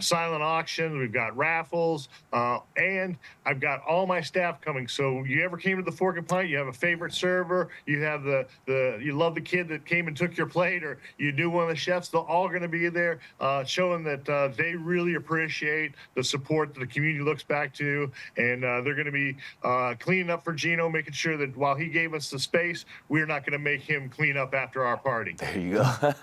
silent auctions. We've got raffles. And I've got all my staff coming. So you ever came to the Fork and Pint, you have a favorite server, you have you love the kid that came and took your plate, or you knew one of the chefs, they're all going to be there showing that they really appreciate the support that the community looks back to. And they're going to be cleaning up for Gino, making sure that while he gave us the space, we're not going to make him clean up after our party. There you go.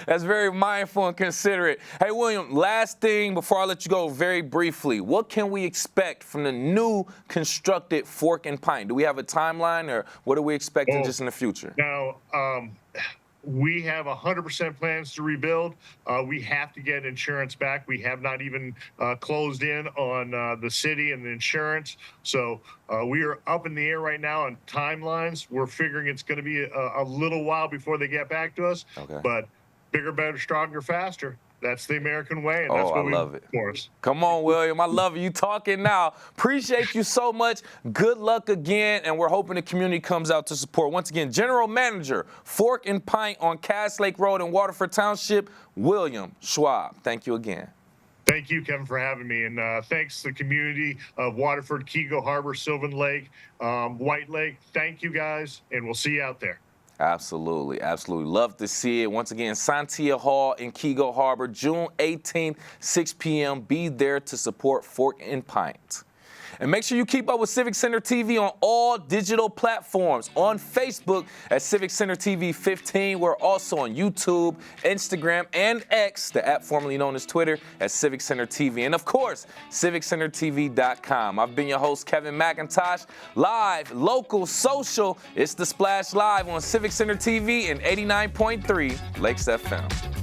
That's very mindful and considerate. Hey, William, last thing before I let you go very briefly, what can we expect from the new constructed Fork and Pint? Do we have a timeline, or what are we expecting just in the future? Now, we have 100% plans to rebuild. We have to get insurance back. We have not even closed in on the city and the insurance. So we are up in the air right now on timelines. We're figuring it's going to be a little while before they get back to us. Okay. But bigger, better, stronger, faster. That's the American way, and that's what I we love it. for us. Come on, William. I love you talking now. Appreciate you so much. Good luck again, and we're hoping the community comes out to support. Once again, General Manager, Fork and Pint on Cass Lake Road in Waterford Township, William Schwab. Thank you again. Thank you, Kevin, for having me, and thanks to the community of Waterford, Kego Harbor, Sylvan Lake, White Lake. Thank you, guys, and we'll see you out there. Absolutely, absolutely. Love to see it. Once again, Santia Hall in Kego Harbor, June 18th, 6 p.m. Be there to support Fork and Pint. And make sure you keep up with Civic Center TV on all digital platforms. On Facebook at Civic Center TV 15. We're also on YouTube, Instagram, and X, the app formerly known as Twitter, at Civic Center TV. And of course, CivicCenterTV.com. I've been your host, Kevin McIntosh. Live, local, social. It's The Splash Live on Civic Center TV and 89.3 Lakes FM.